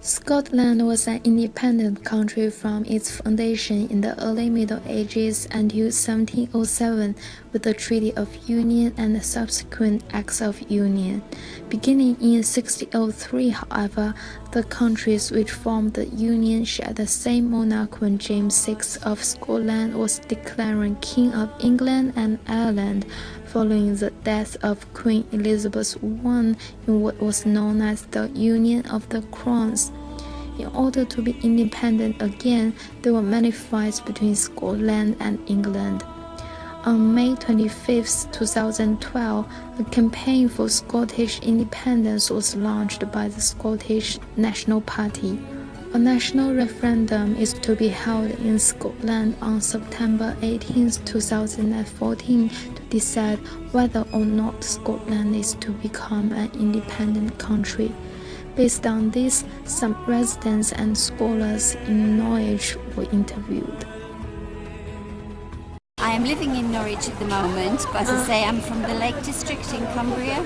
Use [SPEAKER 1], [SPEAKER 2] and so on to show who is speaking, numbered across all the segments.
[SPEAKER 1] Scotland was an independent country from its foundation in the early Middle Ages until 1707 with the Treaty of Union and the subsequent Acts of Union. Beginning in 1603, however, the countries which formed the Union shared the same monarch when James VI of Scotland was declared King of England and Ireland, following the death of Queen Elizabeth I in what was known as the Union of the Crowns. In order to be independent again, there were many fights between Scotland and England. On May 25, 2012, a campaign for Scottish independence was launched by the Scottish National Party. A national referendum is to be held in Scotland on September 18, 2014 to decide whether or not Scotland is to become an independent country. Based on this, some residents and scholars in Norwich were interviewed.
[SPEAKER 2] I am living in Norwich at the moment, but as I say, I'm from the Lake District in Cumbria.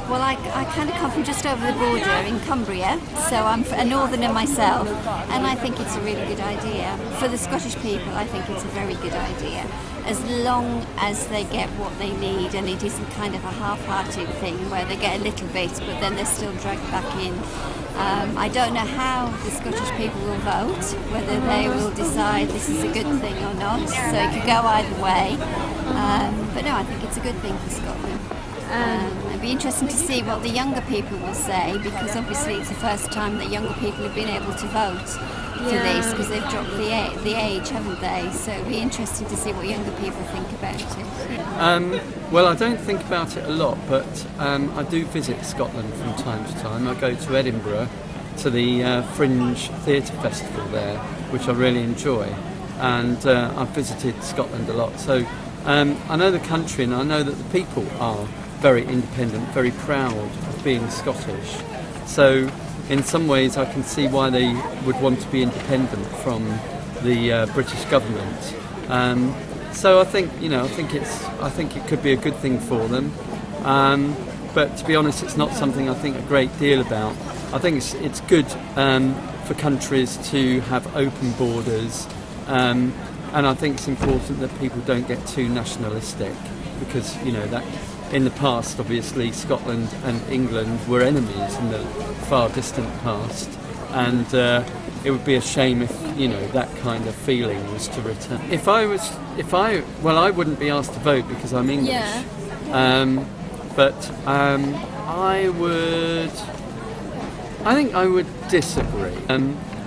[SPEAKER 2] Well, I kind of come from just over the border in Cumbria, so I'm a northerner myself, and I think it's a really good idea. For the Scottish people, I think it's a very good idea, as long as they get what they need, and it isn't kind of a half-hearted thing where they get a little bit, but then they're still dragged back in. I don't know how the Scottish people will vote, whether they will decide this is a good thing or not, so it could go either way. But no, I think it's a good thing for Scotland. It'd be interesting to see what the younger people will say, because obviously it's the first time that younger people have been able to vote for this, because they've dropped the age, haven't they? So it'd be interesting to see what younger people think about it.
[SPEAKER 3] Well, I don't think about it a lot, but I do visit Scotland from time to time. I go to Edinburgh to the Fringe Theatre Festival there, which I really enjoy, and I've visited Scotland a lot. So I know the country, and I know that the people are very independent, very proud of being Scottish. So in some ways I can see why they would want to be independent from the British government. So I think it could be a good thing for them. But to be honest, it's not something I think a great deal about. I think it's good for countries to have open borders, and I think it's important that people don't get too nationalistic, because that in the past, obviously, Scotland and England were enemies in the far distant past, and it would be a shame if that kind of feeling was to return. I wouldn't be asked to vote because I'm English.
[SPEAKER 1] Yeah.
[SPEAKER 3] But I think I would disagree,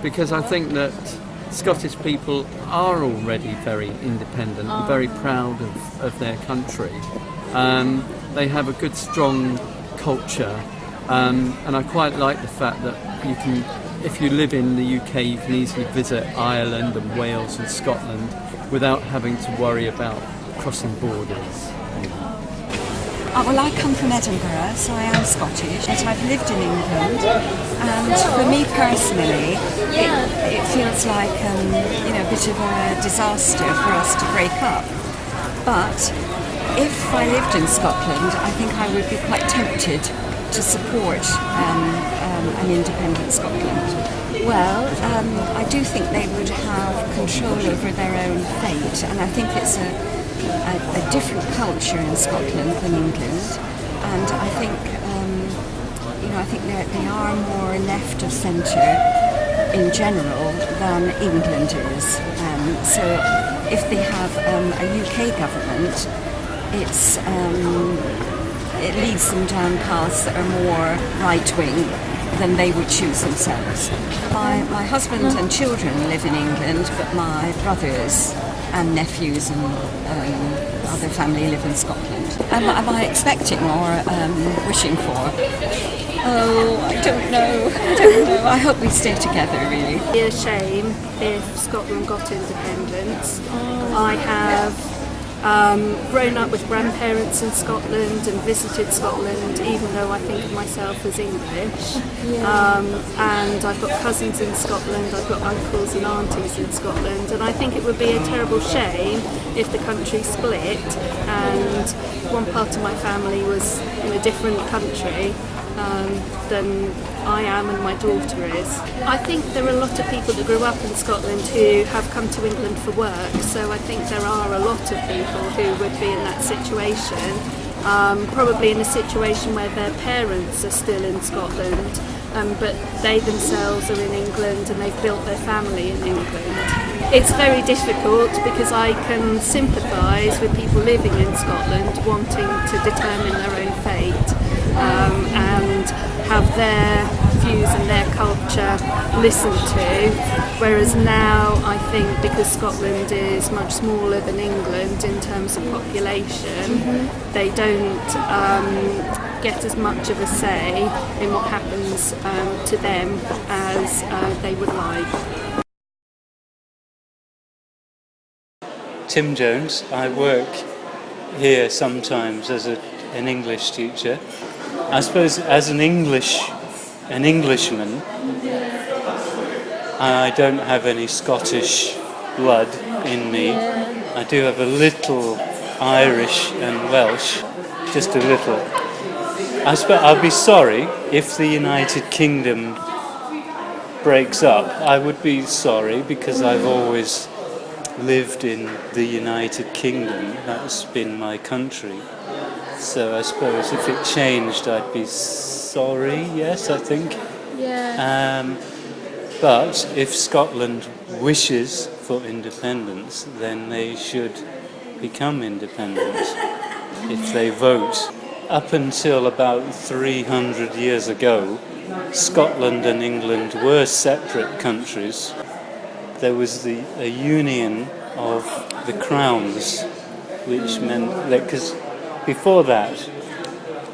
[SPEAKER 3] because I think that Scottish people are already very independent and very proud of their country. They have a good, strong culture, and I quite like the fact that if you live in the UK, you can easily visit Ireland and Wales and Scotland without having to worry about crossing borders.
[SPEAKER 4] Well, I come from Edinburgh, so I am Scottish, but I've lived in England, and for me personally, it feels like a bit of a disaster for us to break up. But if I lived in Scotland, I think I would be quite tempted to support an independent Scotland. Well, I do think they would have control over their own fate, and I think it's a different culture in Scotland than England, and I think they are more left of centre in general than England is. So if they have a UK government, it leads them down paths that are more right-wing than they would choose themselves. My husband and children live in England, but my brothers and nephews and other family live in Scotland. Am I expecting or wishing for? Oh, I don't know. I hope we stay together, really.
[SPEAKER 5] It'd be a shame if Scotland got independence. I have grown up with grandparents in Scotland and visited Scotland, even though I think of myself as English. And I've got cousins in Scotland, I've got uncles and aunties in Scotland, and I think it would be a terrible shame if the country split and one part of my family was in a different country than I am and my daughter is. I think there are a lot of people that grew up in Scotland who have come to England for work, so I think there are a lot of people who would be in that situation, probably in a situation where their parents are still in Scotland, but they themselves are in England and they've built their family in England. It's very difficult because I can sympathise with people living in Scotland wanting to determine their own fate and have their views and their culture listened to, whereas now I think because Scotland is much smaller than England in terms of population, they don't get as much of a say in what happens to them as they would like.
[SPEAKER 6] Tim Jones. I work here sometimes as an English teacher. I suppose as an Englishman, I don't have any Scottish blood in me. I do have a little Irish and Welsh, just a little. I'll be sorry if the United Kingdom breaks up. I would be sorry because I've always lived in the United Kingdom. That's been my country. So I suppose if it changed, I'd be sorry. Yes, I think.
[SPEAKER 1] Yeah.
[SPEAKER 6] But if Scotland wishes for independence, then they should become independent if they vote. Up until about 300 years ago, Scotland and England were separate countries. There was a union of the crowns, which meant that, because before that,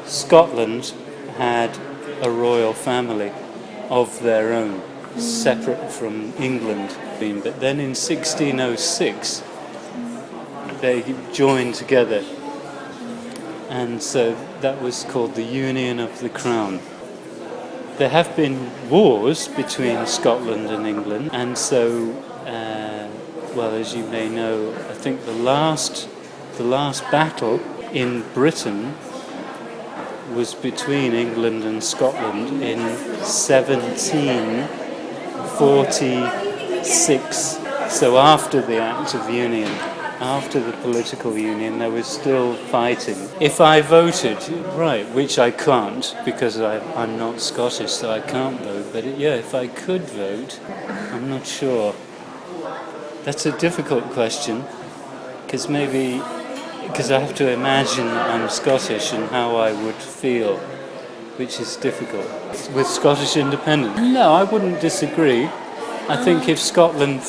[SPEAKER 6] Scotland had a royal family of their own, separate from England. But then in 1606, they joined together, and so that was called the Union of the Crown. There have been wars between Scotland and England, and so, well, as you may know, I think the last battle in Britain was between England and Scotland in 1746. So after the Act of Union, after the political union, there was still fighting. If I voted, right, which I can't because I'm not Scottish, so I can't vote, but if I could vote, I'm not sure. That's a difficult question, because I have to imagine I'm Scottish and how I would feel, which is difficult. With Scottish independence, no, I wouldn't disagree. I think if Scotland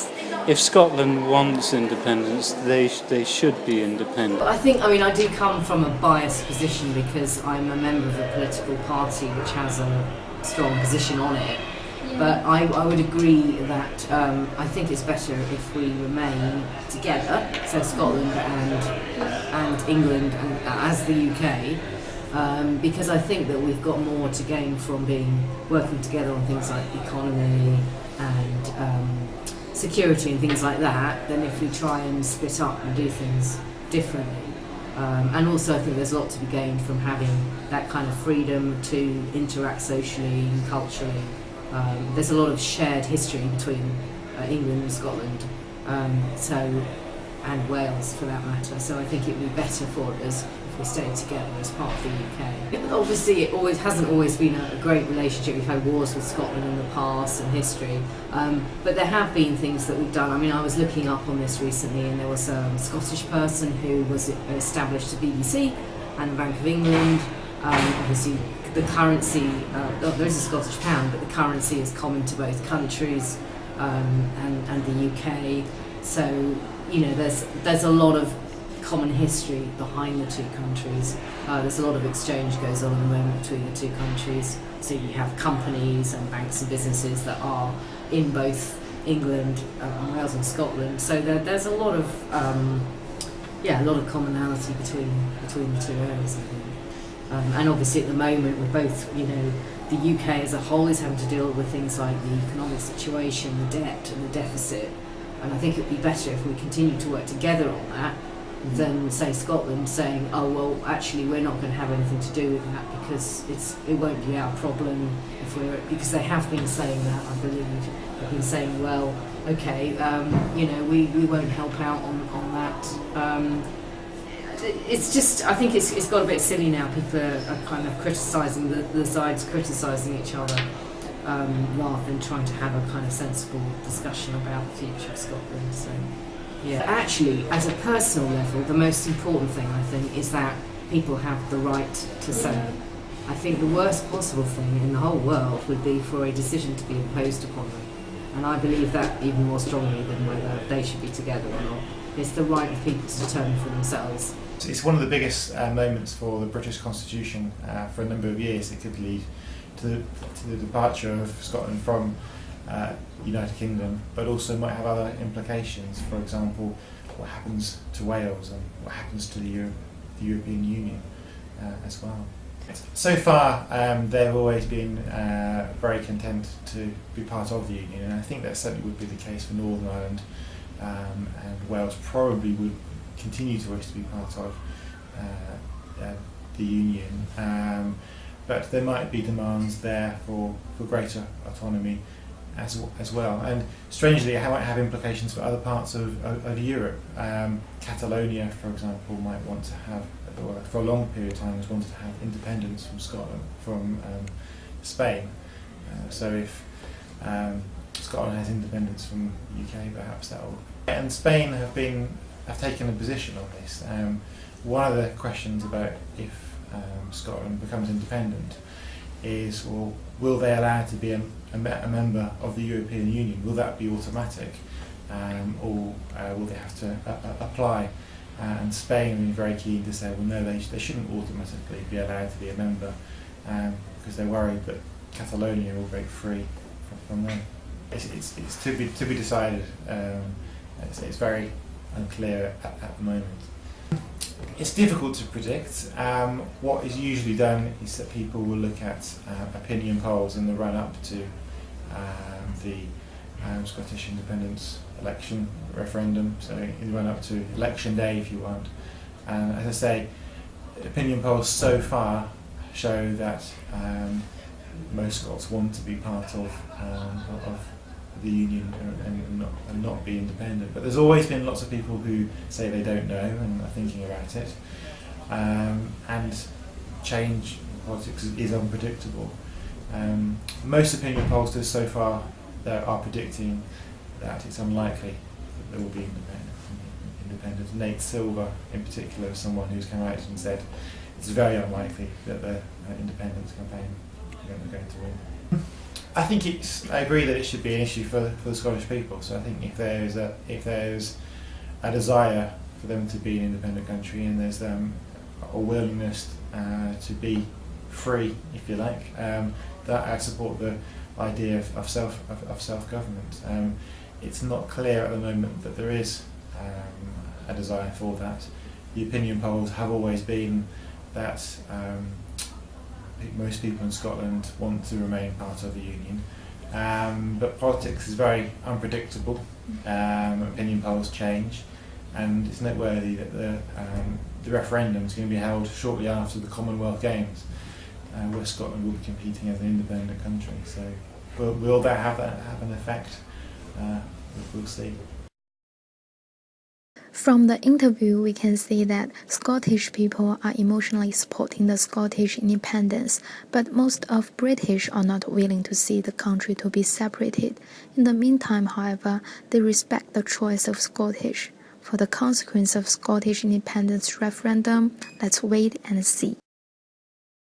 [SPEAKER 6] wants independence, they should be independent.
[SPEAKER 7] I do come from a biased position because I'm a member of a political party which has a strong position on it. But I would agree that I think it's better if we remain together, so Scotland and England and as the UK, because I think that we've got more to gain from working together on things like economy and security and things like that than if we try and split up and do things differently. And also I think there's a lot to be gained from having that kind of freedom to interact socially and culturally. There's a lot of shared history between England and Scotland, and Wales for that matter. So I think it would be better for us if we stayed together as part of the UK. Obviously, it hasn't always been a great relationship. We've had wars with Scotland in the past and history, but there have been things that we've done. I was looking up on this recently, and there was a Scottish person who was established the BBC and the Bank of England. Obviously, the currency, there is a Scottish pound, but the currency is common to both countries and the UK. So, there's a lot of common history behind the two countries. There's a lot of exchange goes on at the moment between the two countries. So you have companies and banks and businesses that are in both England, Wales and Scotland. So there's a lot of commonality between the two areas, I think. And obviously at the moment we're both, the UK as a whole is having to deal with things like the economic situation, the debt and the deficit. And I think it would be better if we continue to work together on that than say Scotland saying, oh well, actually we're not going to have anything to do with that because it won't be our problem if because they have been saying that, I believe. They've been saying, well, okay, we won't help out on that. It's just, I think it's got a bit silly now. People are kind of criticising the sides, criticising each other, rather than trying to have a kind of sensible discussion about the future of Scotland. So, yeah, actually, at a personal level, the most important thing I think is that people have the right to say. I think the worst possible thing in the whole world would be for a decision to be imposed upon them, and I believe that even more strongly than whether they should be together or not. It's the right of people to determine for themselves.
[SPEAKER 8] It's one of the biggest moments for the British Constitution for a number of years. It could lead to the departure of Scotland from the United Kingdom, but also might have other implications. For example, what happens to Wales and what happens to the European Union as well. So far, they've always been very content to be part of the Union, and I think that certainly would be the case for Northern Ireland, and Wales probably would continue to wish to be part of the Union, but there might be demands there for greater autonomy as well. And strangely, it might have implications for other parts of Europe. Catalonia, for example, might want to have, or for a long period of time, has wanted to have independence from Scotland, from Spain. So if Scotland has independence from the UK, perhaps that will. And Spain have taken a position on this. One of the questions about if Scotland becomes independent is, well, will they allow to be a member of the European Union? Will that be automatic, or will they have to apply? And Spain have been very keen to say, well, no, they shouldn't automatically be allowed to be a member, because they're worried that Catalonia will break free from them. It's to be decided. It's very unclear at the moment. It's difficult to predict. What is usually done is that people will look at opinion polls in the run-up to the Scottish independence election referendum, so in the run-up to election day, if you want. And as I say, opinion polls so far show that most Scots want to be part of the Union and not be independent. But there's always been lots of people who say they don't know and are thinking about it. And change in politics is unpredictable. Most opinion pollsters so far are predicting that it's unlikely that there will be independence. Nate Silver, in particular, is someone who's come out and said it's very unlikely that the independence campaign are going to win. I agree that it should be an issue for the Scottish people. So I think if there's a desire for them to be an independent country, and there's a willingness to be free, if you like, that I support the idea of self-government. It's not clear at the moment that there is a desire for that. The opinion polls have always been that most people in Scotland want to remain part of the Union, but politics is very unpredictable. Opinion polls change, and it's noteworthy that the referendum is going to be held shortly after the Commonwealth Games, where Scotland will be competing as an independent country. So will that have an effect? We'll see.
[SPEAKER 1] From the interview, we can see that Scottish people are emotionally supporting the Scottish independence, but most of British are not willing to see the country to be separated. In the meantime, however, they respect the choice of Scottish. For the consequence of Scottish independence referendum, let's wait and see.